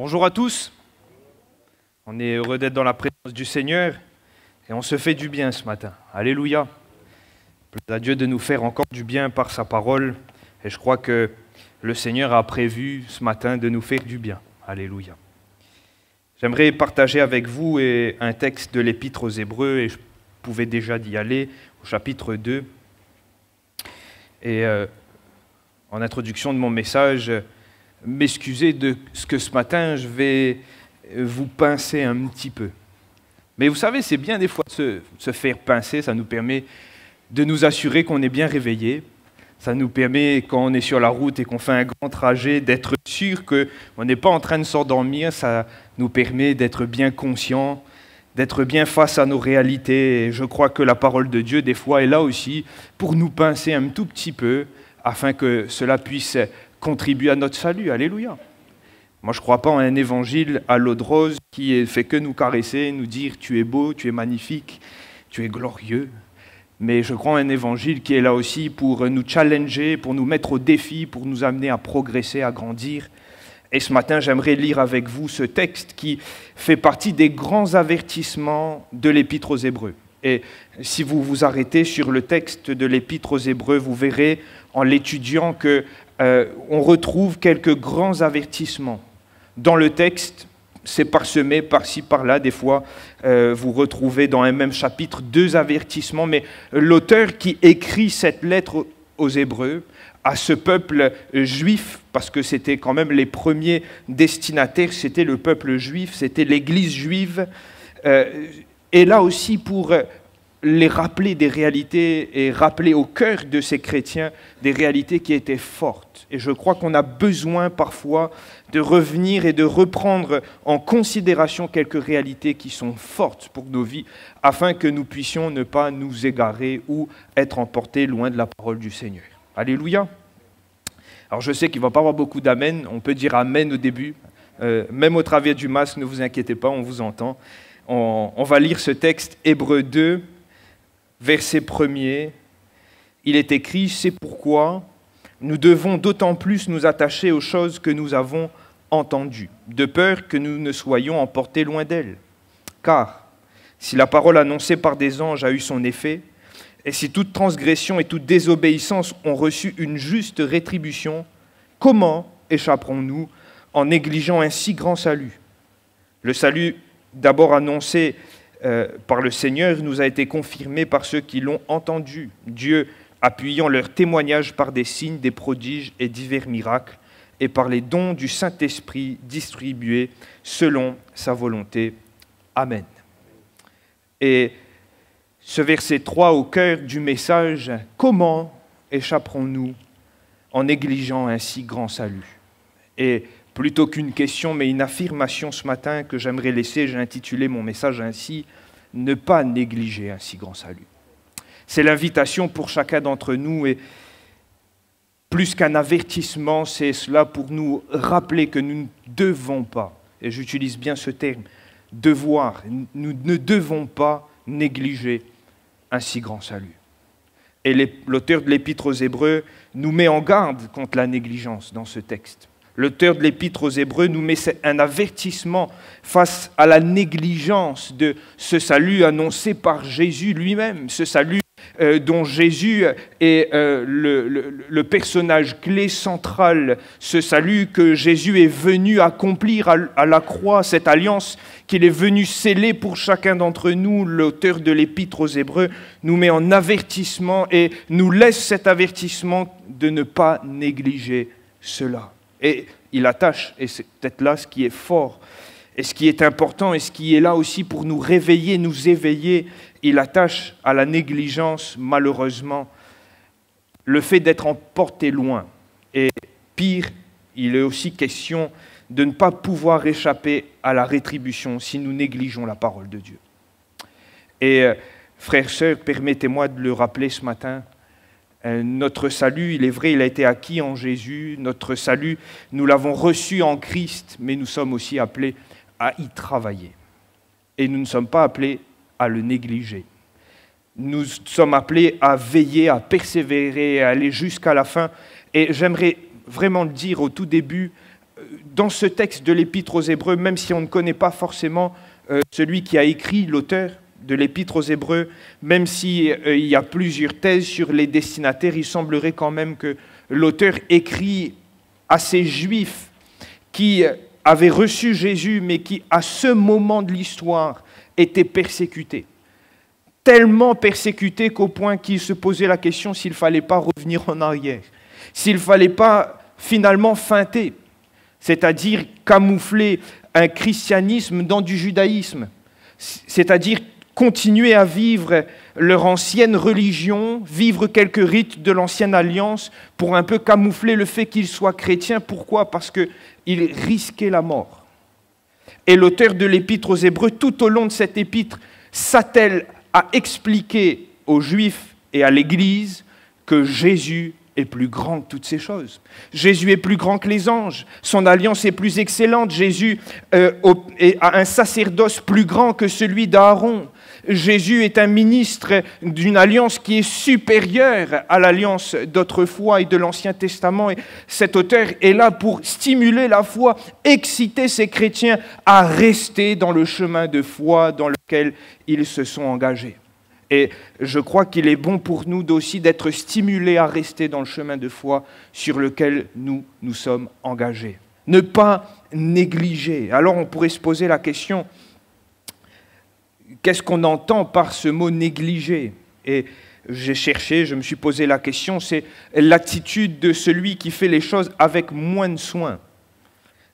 Bonjour à tous, on est heureux d'être dans la présence du Seigneur et on se fait du bien ce matin. Alléluia. Plaise à Dieu de nous faire encore du bien par sa parole et je crois que le Seigneur a prévu ce matin de nous faire du bien. Alléluia. J'aimerais partager avec vous un texte de l'Épître aux Hébreux et je pouvais déjà d'y aller au chapitre 2. Et en introduction de mon message, m'excuser de ce que ce matin, je vais vous pincer un petit peu. Mais vous savez, c'est bien des fois de se faire pincer, ça nous permet de nous assurer qu'on est bien réveillé. Ça nous permet, quand on est sur la route et qu'on fait un grand trajet, d'être sûr qu'on n'est pas en train de s'endormir. Ça nous permet d'être bien conscient, d'être bien face à nos réalités. Et je crois que la parole de Dieu, des fois, est là aussi pour nous pincer un tout petit peu, afin que cela puisse contribuer à notre salut. Alléluia. Moi, je ne crois pas en un évangile à l'eau de rose qui ne fait que nous caresser, nous dire « tu es beau, tu es magnifique, tu es glorieux ». Mais je crois en un évangile qui est là aussi pour nous challenger, pour nous mettre au défi, pour nous amener à progresser, à grandir. Et ce matin, j'aimerais lire avec vous ce texte qui fait partie des grands avertissements de l'Épître aux Hébreux. Et si vous vous arrêtez sur le texte de l'Épître aux Hébreux, vous verrez en l'étudiant qu'on retrouve quelques grands avertissements. Dans le texte, c'est parsemé par-ci, par-là. Des fois, vous retrouvez dans un même chapitre 2 avertissements, mais l'auteur qui écrit cette lettre aux Hébreux, à ce peuple juif, parce que c'était quand même les premiers destinataires, c'était le peuple juif, c'était l'Église juive, et là aussi pour les rappeler des réalités et rappeler au cœur de ces chrétiens des réalités qui étaient fortes. Et je crois qu'on a besoin parfois de revenir et de reprendre en considération quelques réalités qui sont fortes pour nos vies, afin que nous puissions ne pas nous égarer ou être emportés loin de la parole du Seigneur. Alléluia. Alors je sais qu'il ne va pas y avoir beaucoup d'amen, on peut dire amen au début, même au travers du masque, ne vous inquiétez pas, on vous entend. On va lire ce texte, Hébreux 2, verset 1er. Il est écrit, c'est pourquoi nous devons d'autant plus nous attacher aux choses que nous avons entendues, de peur que nous ne soyons emportés loin d'elles. Car si la parole annoncée par des anges a eu son effet, et si toute transgression et toute désobéissance ont reçu une juste rétribution, comment échapperons-nous en négligeant un si grand salut? Le salut d'abord annoncé par le Seigneur nous a été confirmé par ceux qui l'ont entendu, Dieu appuyant leur témoignage par des signes, des prodiges et divers miracles, et par les dons du Saint-Esprit distribués selon sa volonté. Amen. Et ce verset 3 au cœur du message, comment échapperons-nous en négligeant un si grand salut? Et plutôt qu'une question, mais une affirmation ce matin que j'aimerais laisser, j'ai intitulé mon message ainsi, ne pas négliger un si grand salut. C'est l'invitation pour chacun d'entre nous et plus qu'un avertissement, c'est cela pour nous rappeler que nous ne devons pas, et j'utilise bien ce terme, devoir, nous ne devons pas négliger un si grand salut. Et l'auteur de l'Épître aux Hébreux nous met en garde contre la négligence dans ce texte. L'auteur de l'Épître aux Hébreux nous met un avertissement face à la négligence de ce salut annoncé par Jésus lui-même, ce salut dont Jésus est le personnage clé central, ce salut que Jésus est venu accomplir à la croix, cette alliance qu'il est venu sceller pour chacun d'entre nous. L'auteur de l'Épître aux Hébreux nous met en avertissement et nous laisse cet avertissement de ne pas négliger cela. Et il attache, et c'est peut-être là ce qui est fort, et ce qui est important, et ce qui est là aussi pour nous réveiller, nous éveiller, il attache à la négligence, malheureusement, le fait d'être emporté loin. Et pire, il est aussi question de ne pas pouvoir échapper à la rétribution si nous négligeons la parole de Dieu. Et frères, sœurs, permettez-moi de le rappeler ce matin, notre salut, il est vrai, il a été acquis en Jésus. Notre salut, nous l'avons reçu en Christ, mais nous sommes aussi appelés à y travailler. Et nous ne sommes pas appelés à le négliger. Nous sommes appelés à veiller, à persévérer, à aller jusqu'à la fin. Et j'aimerais vraiment le dire au tout début, dans ce texte de l'Épître aux Hébreux, même si on ne connaît pas forcément celui qui a écrit, l'auteur de l'Épître aux Hébreux, même s'il y a plusieurs thèses sur les destinataires, il semblerait quand même que l'auteur écrit à ces Juifs qui avaient reçu Jésus, mais qui, à ce moment de l'histoire, étaient persécutés. Tellement persécutés qu'au point qu'ils se posaient la question s'il ne fallait pas revenir en arrière, s'il ne fallait pas finalement feinter, c'est-à-dire camoufler un christianisme dans du judaïsme, c'est-à-dire continuer à vivre leur ancienne religion, vivre quelques rites de l'ancienne alliance pour un peu camoufler le fait qu'ils soient chrétiens. Pourquoi ? Parce qu'ils risquaient la mort. Et l'auteur de l'Épître aux Hébreux, tout au long de cette épître, s'attelle à expliquer aux Juifs et à l'Église que Jésus est plus grand que toutes ces choses. Jésus est plus grand que les anges. Son alliance est plus excellente. Jésus a un sacerdoce plus grand que celui d'Aaron. Jésus est un ministre d'une alliance qui est supérieure à l'alliance d'autrefois et de l'Ancien Testament. Et cet auteur est là pour stimuler la foi, exciter ces chrétiens à rester dans le chemin de foi dans lequel ils se sont engagés. Et je crois qu'il est bon pour nous aussi d'être stimulés à rester dans le chemin de foi sur lequel nous sommes engagés. Ne pas négliger. Alors on pourrait se poser la question, qu'est-ce qu'on entend par ce mot négliger ? Et j'ai cherché, je me suis posé la question, c'est l'attitude de celui qui fait les choses avec moins de soin,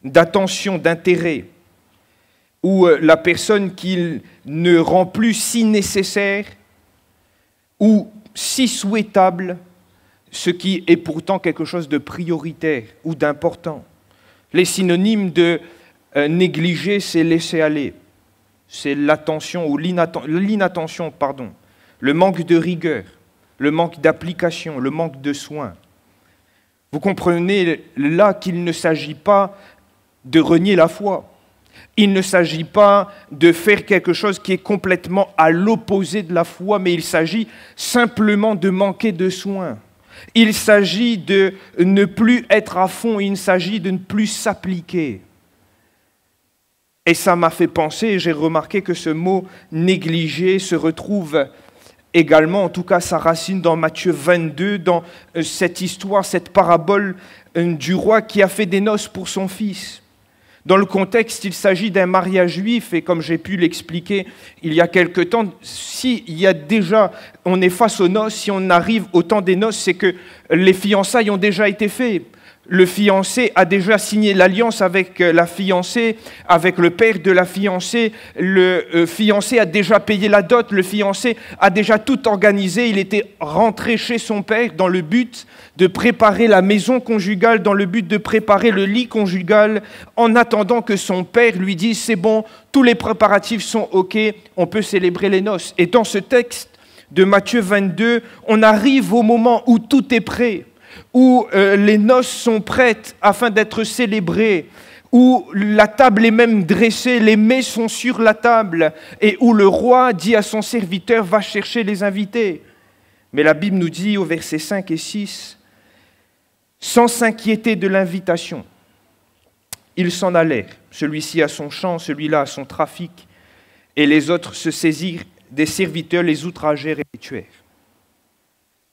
d'attention, d'intérêt, ou la personne qui ne rend plus si nécessaire ou si souhaitable ce qui est pourtant quelque chose de prioritaire ou d'important. Les synonymes de négliger, c'est laisser aller. C'est l'attention ou l'inattention, le manque de rigueur, le manque d'application, le manque de soin. Vous comprenez là qu'il ne s'agit pas de renier la foi. Il ne s'agit pas de faire quelque chose qui est complètement à l'opposé de la foi, mais il s'agit simplement de manquer de soin. Il s'agit de ne plus être à fond, il s'agit de ne plus s'appliquer. Et ça m'a fait penser, j'ai remarqué que ce mot « négliger » se retrouve également, en tout cas sa racine dans Matthieu 22, dans cette histoire, cette parabole du roi qui a fait des noces pour son fils. Dans le contexte, il s'agit d'un mariage juif, et comme j'ai pu l'expliquer il y a quelque temps, on est face aux noces, si on arrive au temps des noces, c'est que les fiançailles ont déjà été faites. Le fiancé a déjà signé l'alliance avec la fiancée, avec le père de la fiancée. Le fiancé a déjà payé la dot, le fiancé a déjà tout organisé. Il était rentré chez son père dans le but de préparer la maison conjugale, dans le but de préparer le lit conjugal, en attendant que son père lui dise « c'est bon, tous les préparatifs sont OK, on peut célébrer les noces ». Et dans ce texte de Matthieu 22, on arrive au moment où tout est prêt, où les noces sont prêtes afin d'être célébrées, où la table est même dressée, les mets sont sur la table, et où le roi dit à son serviteur « va chercher les invités ». Mais la Bible nous dit au verset 5 et 6, « sans s'inquiéter de l'invitation, ils s'en allèrent, celui-ci à son champ, celui-là à son trafic, et les autres se saisirent des serviteurs, les outragèrent et les tuèrent. »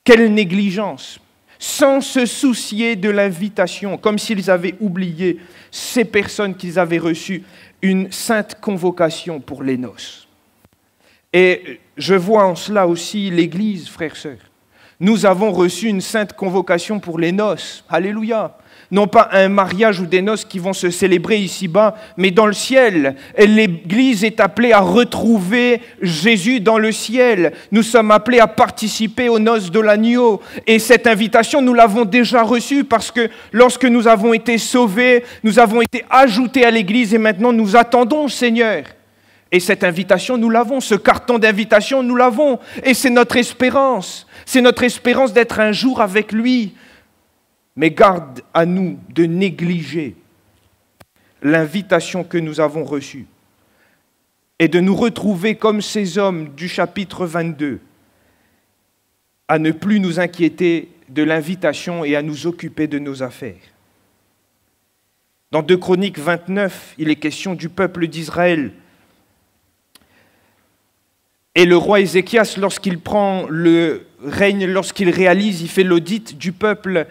Quelle négligence! Sans se soucier de l'invitation, comme s'ils avaient oublié ces personnes qu'ils avaient reçues une sainte convocation pour les noces. Et je vois en cela aussi l'Église, frères, sœurs. Nous avons reçu une sainte convocation pour les noces. Alléluia! Non pas un mariage ou des noces qui vont se célébrer ici-bas, mais dans le ciel. Et l'Église est appelée à retrouver Jésus dans le ciel. Nous sommes appelés à participer aux noces de l'agneau. Et cette invitation, nous l'avons déjà reçue parce que lorsque nous avons été sauvés, nous avons été ajoutés à l'Église et maintenant nous attendons le Seigneur. Et cette invitation, nous l'avons. Ce carton d'invitation, nous l'avons. Et c'est notre espérance. C'est notre espérance d'être un jour avec lui. Mais garde à nous de négliger l'invitation que nous avons reçue et de nous retrouver comme ces hommes du chapitre 22, à ne plus nous inquiéter de l'invitation et à nous occuper de nos affaires. Dans 2 Chroniques 29, il est question du peuple d'Israël. Et le roi Ézéchias, lorsqu'il prend le règne, lorsqu'il réalise, il fait l'audit du peuple,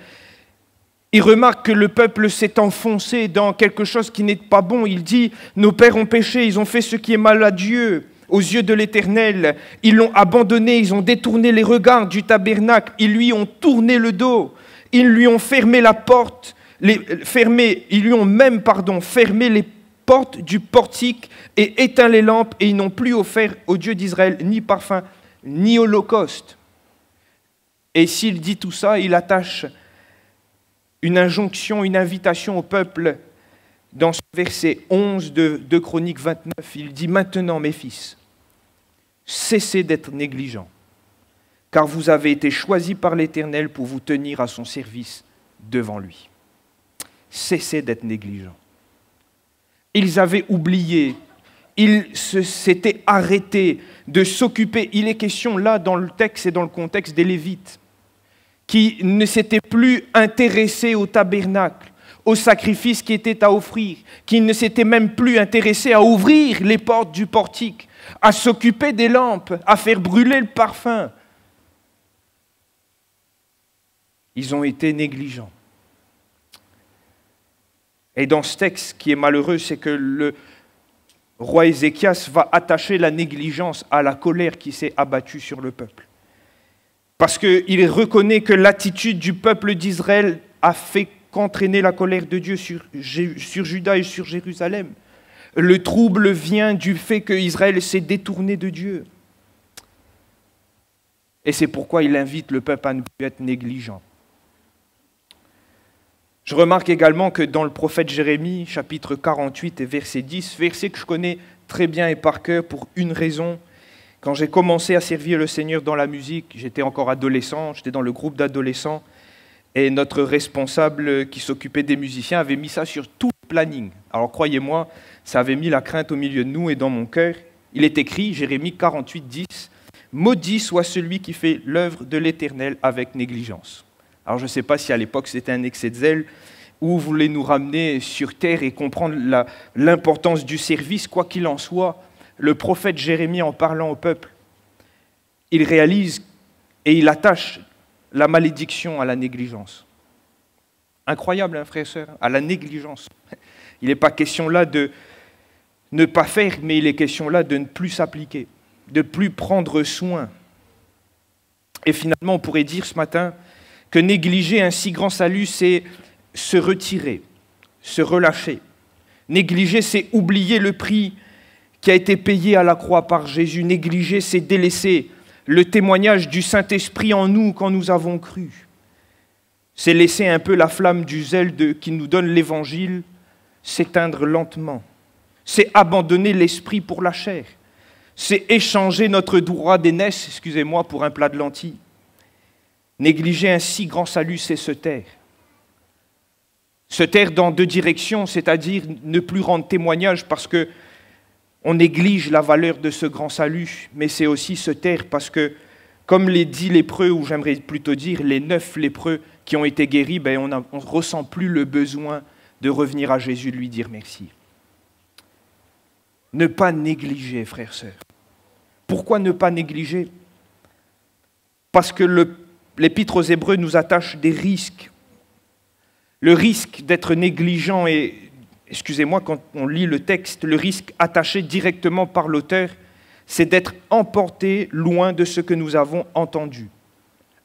il remarque que le peuple s'est enfoncé dans quelque chose qui n'est pas bon. Il dit, nos pères ont péché, ils ont fait ce qui est mal à Dieu, aux yeux de l'Éternel. Ils l'ont abandonné, ils ont détourné les regards du tabernacle, ils lui ont tourné le dos, ils lui ont fermé la porte, ils lui ont même, fermé les portes du portique et éteint les lampes, et ils n'ont plus offert au Dieu d'Israël ni parfum, ni holocauste. Et s'il dit tout ça, il attache une injonction, une invitation au peuple. Dans ce verset 11 de Chroniques 29, il dit « Maintenant, mes fils, cessez d'être négligents, car vous avez été choisis par l'Éternel pour vous tenir à son service devant lui. » Cessez d'être négligents. Ils avaient oublié, ils s'étaient arrêtés de s'occuper. Il est question là, dans le texte et dans le contexte des Lévites, qui ne s'étaient plus intéressés au tabernacle, aux sacrifices qui étaient à offrir, qui ne s'étaient même plus intéressés à ouvrir les portes du portique, à s'occuper des lampes, à faire brûler le parfum. Ils ont été négligents. Et dans ce texte, ce qui est malheureux, c'est que le roi Ézéchias va attacher la négligence à la colère qui s'est abattue sur le peuple. Parce qu'il reconnaît que l'attitude du peuple d'Israël a fait qu'entraîner la colère de Dieu sur Juda et sur Jérusalem. Le trouble vient du fait qu'Israël s'est détourné de Dieu. Et c'est pourquoi il invite le peuple à ne plus être négligent. Je remarque également que dans le prophète Jérémie, chapitre 48 et verset 10, verset que je connais très bien et par cœur pour une raison. Quand j'ai commencé à servir le Seigneur dans la musique, j'étais encore adolescent, j'étais dans le groupe d'adolescents, et notre responsable qui s'occupait des musiciens avait mis ça sur tout le planning. Alors croyez-moi, ça avait mis la crainte au milieu de nous et dans mon cœur. Il est écrit, Jérémie 48, 10, « Maudit soit celui qui fait l'œuvre de l'Éternel avec négligence. » Alors je ne sais pas si à l'époque c'était un excès de zèle ou vous voulez nous ramener sur terre et comprendre l'importance du service. Quoi qu'il en soit, le prophète Jérémie, en parlant au peuple, il réalise et il attache la malédiction à la négligence. Incroyable, hein, frère et sœur, à la négligence. Il n'est pas question là de ne pas faire, mais il est question là de ne plus s'appliquer, de ne plus prendre soin. Et finalement, on pourrait dire ce matin que négliger un si grand salut, c'est se retirer, se relâcher. Négliger, c'est oublier le prix qui a été payé à la croix par Jésus. Négliger, c'est délaisser le témoignage du Saint-Esprit en nous quand nous avons cru. C'est laisser un peu la flamme du zèle qui nous donne l'Évangile s'éteindre lentement. C'est abandonner l'esprit pour la chair. C'est échanger notre droit d'aînesse, excusez-moi, pour un plat de lentilles. Négliger un si grand salut, c'est se taire. Se taire dans deux directions, c'est-à-dire ne plus rendre témoignage parce qu'on néglige la valeur de ce grand salut, mais c'est aussi se taire parce que, comme les 10 lépreux, ou j'aimerais plutôt dire les 9 lépreux qui ont été guéris, on ne ressent plus le besoin de revenir à Jésus, de lui dire merci. Ne pas négliger, frères, sœurs. Pourquoi ne pas négliger ? Parce que l'Épître aux Hébreux nous attache des risques. Le risque d'être négligent et, excusez-moi, quand on lit le texte, le risque attaché directement par l'auteur, c'est d'être emporté loin de ce que nous avons entendu.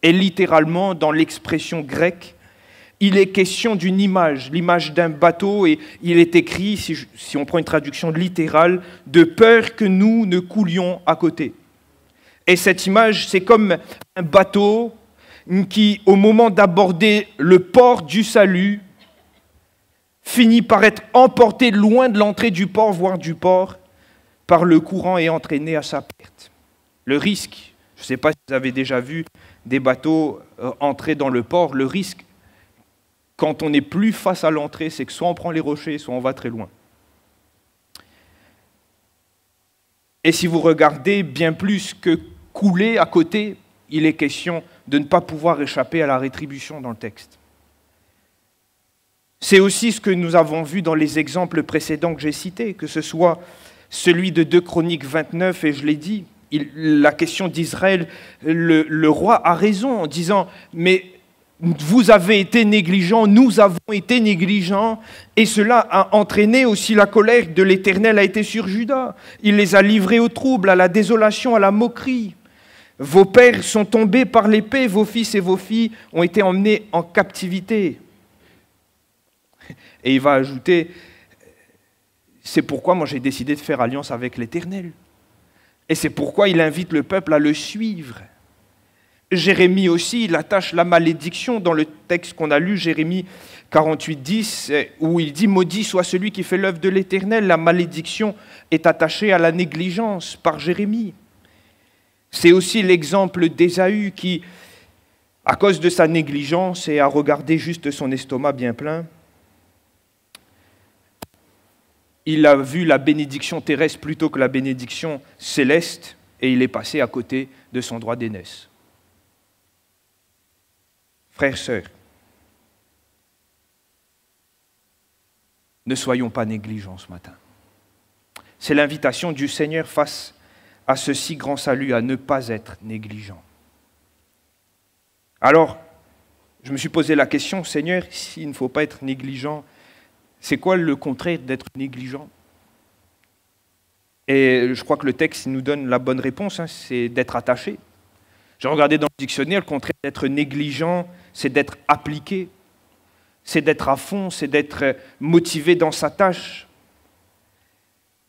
Et littéralement, dans l'expression grecque, il est question d'une image, l'image d'un bateau, et il est écrit, si on prend une traduction littérale, de peur que nous ne coulions à côté. Et cette image, c'est comme un bateau qui, au moment d'aborder le port du salut, finit par être emporté loin de l'entrée du port, voire du port, par le courant et entraîné à sa perte. Le risque, je ne sais pas si vous avez déjà vu des bateaux entrer dans le port, le risque, quand on n'est plus face à l'entrée, c'est que soit on prend les rochers, soit on va très loin. Et si vous regardez bien plus que couler à côté, il est question de ne pas pouvoir échapper à la rétribution dans le texte. C'est aussi ce que nous avons vu dans les exemples précédents que j'ai cités, que ce soit celui de 2 Chroniques 29, et je l'ai dit, la question d'Israël, le roi a raison en disant « Mais vous avez été négligents, nous avons été négligents, et cela a entraîné aussi la colère de l'Éternel a été sur Juda. Il les a livrés au trouble, à la désolation, à la moquerie. Vos pères sont tombés par l'épée, vos fils et vos filles ont été emmenés en captivité. » Et il va ajouter, c'est pourquoi moi j'ai décidé de faire alliance avec l'Éternel. Et c'est pourquoi il invite le peuple à le suivre. Jérémie aussi, il attache la malédiction dans le texte qu'on a lu, Jérémie 48, 10, où il dit « Maudit soit celui qui fait l'œuvre de l'Éternel ». La malédiction est attachée à la négligence par Jérémie. C'est aussi l'exemple d'Ésaü qui, à cause de sa négligence et à regarder juste son estomac bien plein, il a vu la bénédiction terrestre plutôt que la bénédiction céleste et il est passé à côté de son droit d'aînesse. Frères, sœurs, ne soyons pas négligents ce matin. C'est l'invitation du Seigneur face à ce si grand salut, à ne pas être négligent. Alors, je me suis posé la question, Seigneur, s'il ne faut pas être négligent, c'est quoi le contraire d'être négligent? Et je crois que le texte nous donne la bonne réponse, c'est d'être attaché. J'ai regardé dans le dictionnaire, le contraire d'être négligent, c'est d'être appliqué, c'est d'être à fond, c'est d'être motivé dans sa tâche.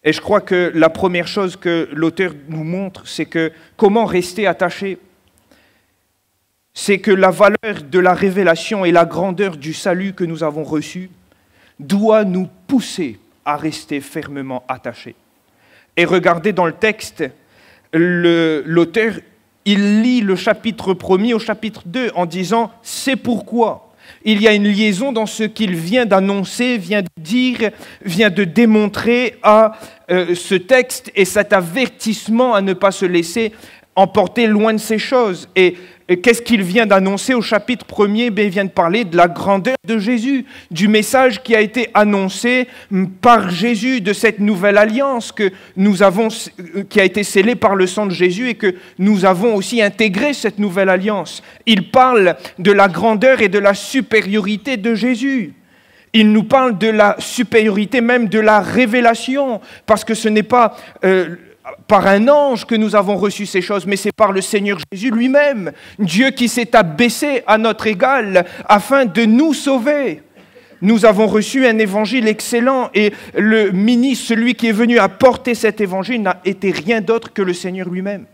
Et je crois que la première chose que l'auteur nous montre, c'est que comment rester attaché, c'est que la valeur de la révélation et la grandeur du salut que nous avons reçu doit nous pousser à rester fermement attachés. Et regardez dans le texte, l'auteur, il lit le chapitre 1er au chapitre 2 en disant « C'est pourquoi ». Il y a une liaison dans ce qu'il vient d'annoncer, vient de dire, vient de démontrer à ce texte et cet avertissement à ne pas se laisser emporter loin de ces choses. Et qu'est-ce qu'il vient d'annoncer au chapitre 1er? Il vient de parler de la grandeur de Jésus, du message qui a été annoncé par Jésus, de cette nouvelle alliance que nous avons, qui a été scellée par le sang de Jésus et que nous avons aussi intégré cette nouvelle alliance. Il parle de la grandeur et de la supériorité de Jésus. Il nous parle de la supériorité même de la révélation, parce que ce n'est pas par un ange que nous avons reçu ces choses, mais c'est par le Seigneur Jésus lui-même, Dieu qui s'est abaissé à notre égal afin de nous sauver. Nous avons reçu un évangile excellent et le ministre, celui qui est venu apporter cet évangile, n'a été rien d'autre que le Seigneur lui-même.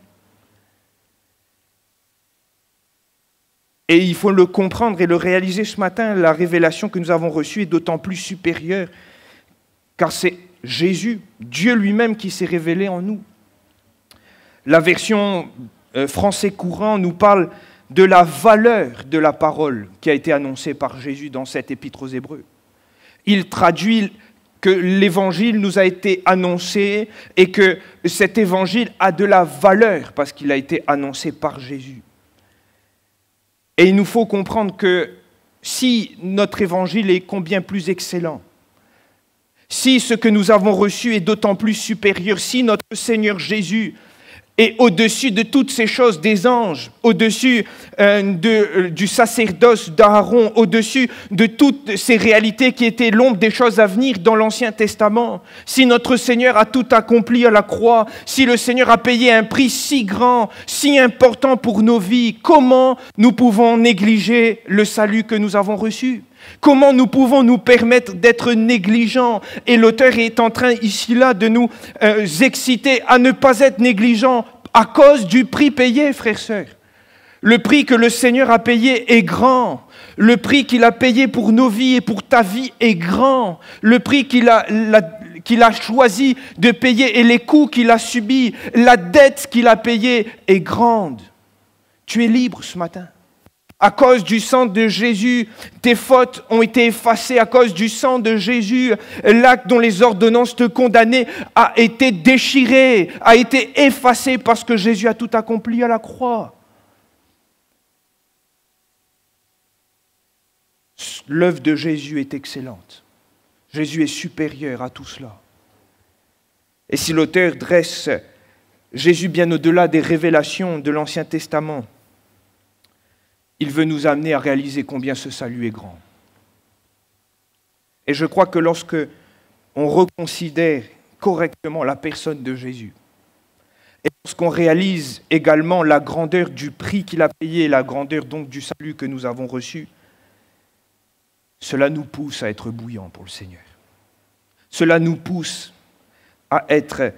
Et il faut le comprendre et le réaliser ce matin, la révélation que nous avons reçue est d'autant plus supérieure, car c'est Jésus, Dieu lui-même qui s'est révélé en nous. La version français courant nous parle de la valeur de la parole qui a été annoncée par Jésus dans cette épître aux Hébreux. Il traduit que l'évangile nous a été annoncé et que cet évangile a de la valeur parce qu'il a été annoncé par Jésus. Et il nous faut comprendre que si notre évangile est combien plus excellent, si ce que nous avons reçu est d'autant plus supérieur, si notre Seigneur Jésus est au-dessus de toutes ces choses des anges, au-dessus du sacerdoce d'Aaron, au-dessus de toutes ces réalités qui étaient l'ombre des choses à venir dans l'Ancien Testament, si notre Seigneur a tout accompli à la croix, si le Seigneur a payé un prix si grand, si important pour nos vies, comment nous pouvons négliger le salut que nous avons reçu ? Comment nous pouvons nous permettre d'être négligents? Et l'auteur est en train ici là de nous exciter à ne pas être négligents à cause du prix payé, frères et sœurs. Le prix que le Seigneur a payé est grand. Le prix qu'il a payé pour nos vies et pour ta vie est grand. Le prix qu'il a choisi de payer et les coûts qu'il a subis, la dette qu'il a payée est grande. Tu es libre ce matin. À cause du sang de Jésus, tes fautes ont été effacées. À cause du sang de Jésus, l'acte dont les ordonnances te condamnaient a été déchiré, a été effacé parce que Jésus a tout accompli à la croix. l'œuvre de Jésus est excellente. Jésus est supérieur à tout cela. Et si l'auteur dresse Jésus bien au-delà des révélations de l'Ancien Testament, il veut nous amener à réaliser combien ce salut est grand. Et je crois que lorsque on reconsidère correctement la personne de Jésus, et lorsqu'on réalise également la grandeur du prix qu'il a payé, la grandeur donc du salut que nous avons reçu, cela nous pousse à être bouillants pour le Seigneur. Cela nous pousse à être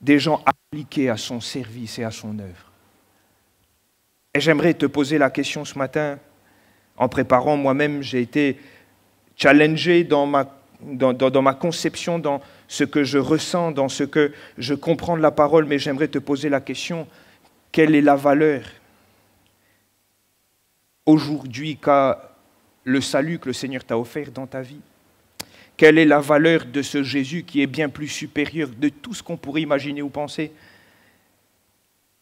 des gens appliqués à son service et à son œuvre. Et j'aimerais te poser la question ce matin. En préparant, moi-même, j'ai été challengé dans ma conception, dans ce que je ressens, dans ce que je comprends de la parole, mais j'aimerais te poser la question, quelle est la valeur aujourd'hui qu'a le salut que le Seigneur t'a offert dans ta vie? Quelle est la valeur de ce Jésus qui est bien plus supérieur de tout ce qu'on pourrait imaginer ou penser?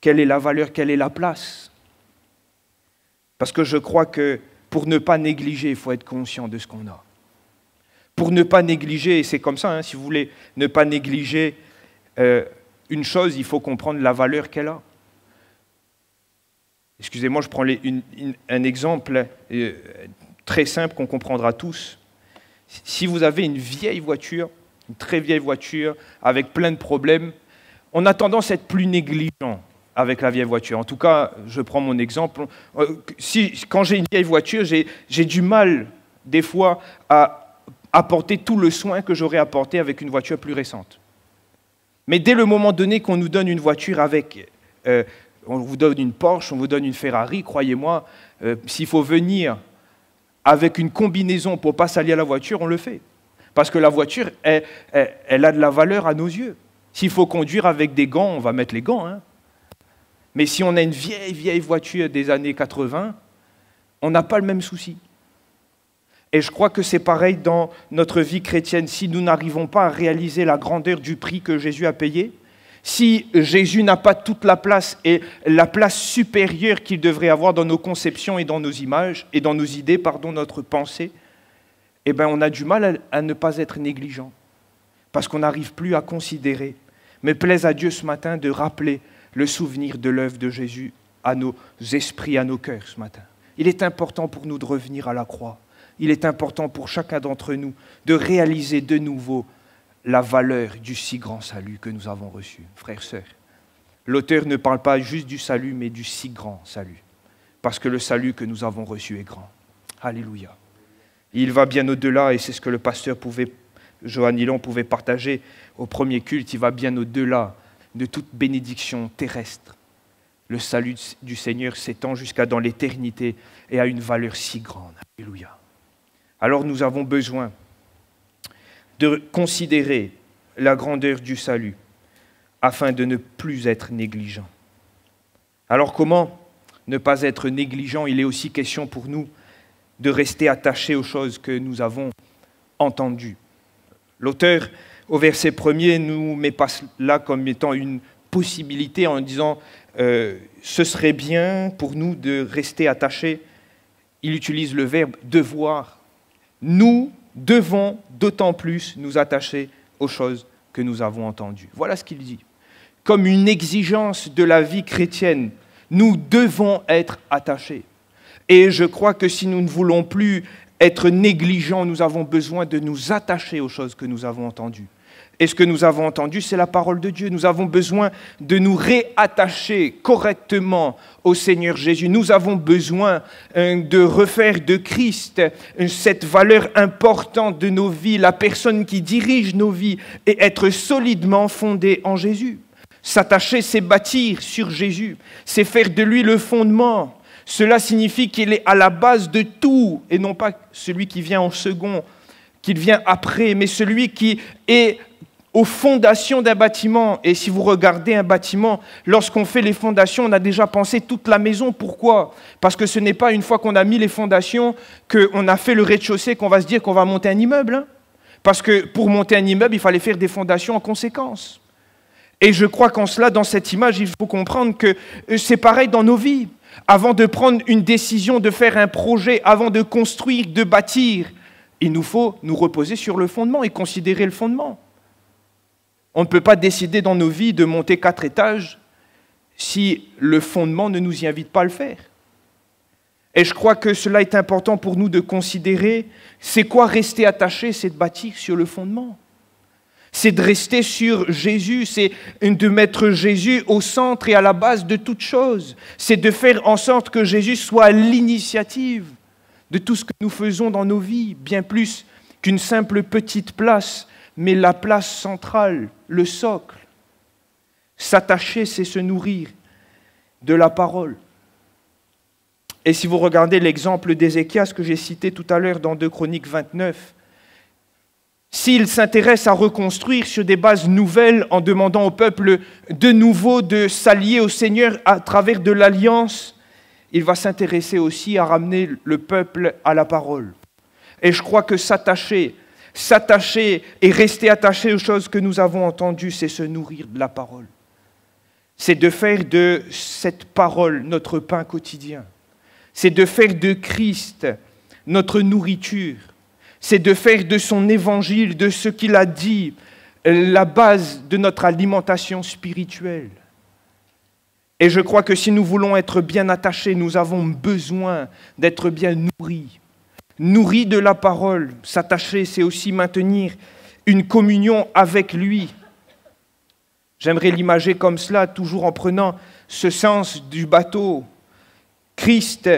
Quelle est la valeur, quelle est la place? Parce que je crois que pour ne pas négliger, il faut être conscient de ce qu'on a. Pour ne pas négliger, et c'est comme ça, si vous voulez ne pas négliger une chose, il faut comprendre la valeur qu'elle a. Excusez-moi, je prends un exemple très simple qu'on comprendra tous. Si vous avez une vieille voiture, une très vieille voiture, avec plein de problèmes, on a tendance à être plus négligent avec la vieille voiture. En tout cas, je prends mon exemple. Quand j'ai une vieille voiture, j'ai du mal, des fois, à apporter tout le soin que j'aurais apporté avec une voiture plus récente. Mais dès le moment donné qu'on nous donne une voiture avec... on vous donne une Porsche, on vous donne une Ferrari, croyez-moi, s'il faut venir avec une combinaison pour ne pas salir la voiture, on le fait. Parce que la voiture, elle a de la valeur à nos yeux. S'il faut conduire avec des gants, on va mettre les gants. Mais si on a une vieille voiture des années 80, on n'a pas le même souci. Et je crois que c'est pareil dans notre vie chrétienne. Si nous n'arrivons pas à réaliser la grandeur du prix que Jésus a payé, si Jésus n'a pas toute la place et la place supérieure qu'il devrait avoir dans nos conceptions et dans nos images, et dans nos idées, notre pensée, eh bien on a du mal à ne pas être négligent. Parce qu'on n'arrive plus à considérer. Mais plaise à Dieu ce matin de rappeler le souvenir de l'œuvre de Jésus à nos esprits, à nos cœurs ce matin. Il est important pour nous de revenir à la croix. Il est important pour chacun d'entre nous de réaliser de nouveau la valeur du si grand salut que nous avons reçu. Frères, sœurs, l'auteur ne parle pas juste du salut, mais du si grand salut. Parce que le salut que nous avons reçu est grand. Alléluia. Il va bien au-delà, et c'est ce que le pasteur Johan Hilon pouvait partager au premier culte, il va bien au-delà de toute bénédiction terrestre. Le salut du Seigneur s'étend jusqu'à dans l'éternité et a une valeur si grande. Alléluia. Alors nous avons besoin de considérer la grandeur du salut afin de ne plus être négligent. Alors comment ne pas être négligent? Il est aussi question pour nous de rester attachés aux choses que nous avons entendues. L'auteur, au verset 1er, nous met pas là comme étant une possibilité en disant ce serait bien pour nous de rester attachés. Il utilise le verbe « devoir ». Nous devons d'autant plus nous attacher aux choses que nous avons entendues. Voilà ce qu'il dit. Comme une exigence de la vie chrétienne, nous devons être attachés. Et je crois que si nous ne voulons plus être négligents, nous avons besoin de nous attacher aux choses que nous avons entendues. Et ce que nous avons entendu, c'est la parole de Dieu. Nous avons besoin de nous réattacher correctement au Seigneur Jésus. Nous avons besoin de refaire de Christ cette valeur importante de nos vies, la personne qui dirige nos vies, et être solidement fondé en Jésus. S'attacher, c'est bâtir sur Jésus, c'est faire de lui le fondement. Cela signifie qu'il est à la base de tout, et non pas celui qui vient en second, qu'il vient après, mais celui qui est aux fondations d'un bâtiment. Et si vous regardez un bâtiment, lorsqu'on fait les fondations, on a déjà pensé toute la maison. Pourquoi? Parce que ce n'est pas une fois qu'on a mis les fondations, qu'on a fait le rez-de-chaussée, qu'on va se dire qu'on va monter un immeuble. Parce que pour monter un immeuble, il fallait faire des fondations en conséquence. Et je crois qu'en cela, dans cette image, il faut comprendre que c'est pareil dans nos vies. Avant de prendre une décision, de faire un projet, avant de construire, de bâtir, il nous faut nous reposer sur le fondement et considérer le fondement. On ne peut pas décider dans nos vies de monter 4 étages si le fondement ne nous y invite pas à le faire. Et je crois que cela est important pour nous de considérer. C'est quoi rester attaché? C'est de bâtir sur le fondement. C'est de rester sur Jésus, c'est de mettre Jésus au centre et à la base de toute chose. C'est de faire en sorte que Jésus soit à l'initiative de tout ce que nous faisons dans nos vies, bien plus qu'une simple petite place, mais la place centrale, le socle. S'attacher, c'est se nourrir de la parole. Et si vous regardez l'exemple d'Ézéchias que j'ai cité tout à l'heure dans 2 Chroniques 29, s'il s'intéresse à reconstruire sur des bases nouvelles en demandant au peuple de nouveau de s'allier au Seigneur à travers de l'alliance, il va s'intéresser aussi à ramener le peuple à la parole. Et je crois que s'attacher et rester attaché aux choses que nous avons entendues, c'est se nourrir de la parole. C'est de faire de cette parole notre pain quotidien. C'est de faire de Christ notre nourriture. C'est de faire de son évangile, de ce qu'il a dit, la base de notre alimentation spirituelle. Et je crois que si nous voulons être bien attachés, nous avons besoin d'être bien nourris. Nourris de la parole. S'attacher, c'est aussi maintenir une communion avec lui. J'aimerais l'imager comme cela, toujours en prenant ce sens du bateau. Christ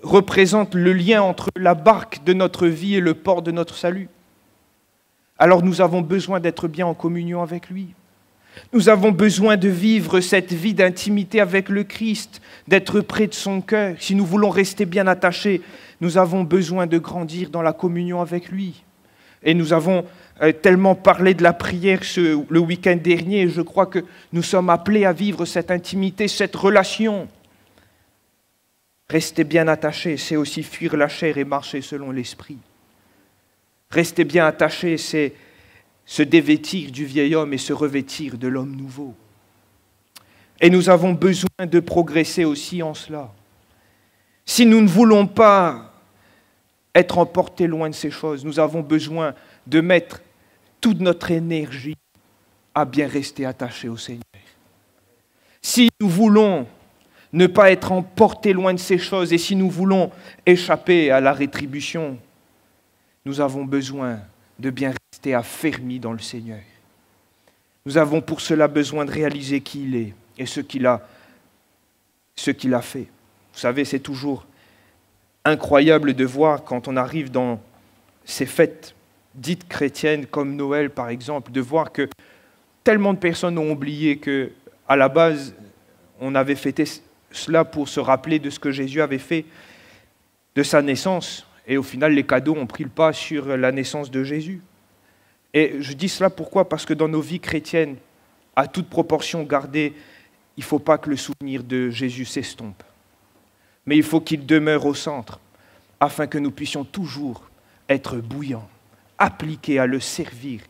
représente le lien entre la barque de notre vie et le port de notre salut. Alors nous avons besoin d'être bien en communion avec lui. Nous avons besoin de vivre cette vie d'intimité avec le Christ, d'être près de son cœur. Si nous voulons rester bien attachés, nous avons besoin de grandir dans la communion avec lui. Et nous avons tellement parlé de la prière le week-end dernier, et je crois que nous sommes appelés à vivre cette intimité, cette relation. Rester bien attaché, c'est aussi fuir la chair et marcher selon l'esprit. Rester bien attaché, c'est se dévêtir du vieil homme et se revêtir de l'homme nouveau. Et nous avons besoin de progresser aussi en cela. Si nous ne voulons pas être emportés loin de ces choses, nous avons besoin de mettre toute notre énergie à bien rester attachés au Seigneur. Si nous voulons ne pas être emportés loin de ces choses, et si nous voulons échapper à la rétribution, nous avons besoin de bien rester affermis dans le Seigneur. Nous avons pour cela besoin de réaliser qui il est et ce qu'il a fait. Vous savez, c'est toujours incroyable de voir quand on arrive dans ces fêtes dites chrétiennes comme Noël par exemple, de voir que tellement de personnes ont oublié qu'à la base, on avait fêté cela pour se rappeler de ce que Jésus avait fait de sa naissance. Et au final, les cadeaux ont pris le pas sur la naissance de Jésus. Et je dis cela pourquoi? Parce que dans nos vies chrétiennes, à toute proportion gardée, il ne faut pas que le souvenir de Jésus s'estompe. Mais il faut qu'il demeure au centre, afin que nous puissions toujours être bouillants, appliqués à le servir,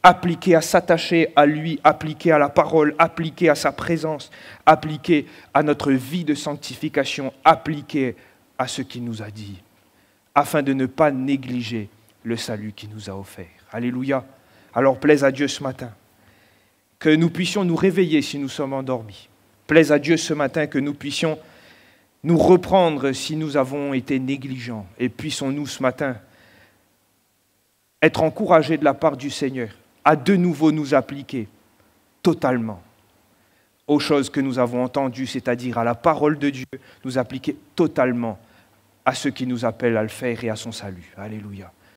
appliqués à s'attacher à lui, appliqués à la parole, appliqués à sa présence, appliqués à notre vie de sanctification, appliqués à ce qu'il nous a dit, afin de ne pas négliger le salut qu'il nous a offert. Alléluia. Alors plaise à Dieu ce matin que nous puissions nous réveiller si nous sommes endormis. Plaise à Dieu ce matin que nous puissions nous reprendre si nous avons été négligents. Et puissons-nous ce matin être encouragés de la part du Seigneur à de nouveau nous appliquer totalement aux choses que nous avons entendues, c'est-à-dire à la parole de Dieu, nous appliquer totalement à ce qui nous appelle à le faire et à son salut. Alléluia.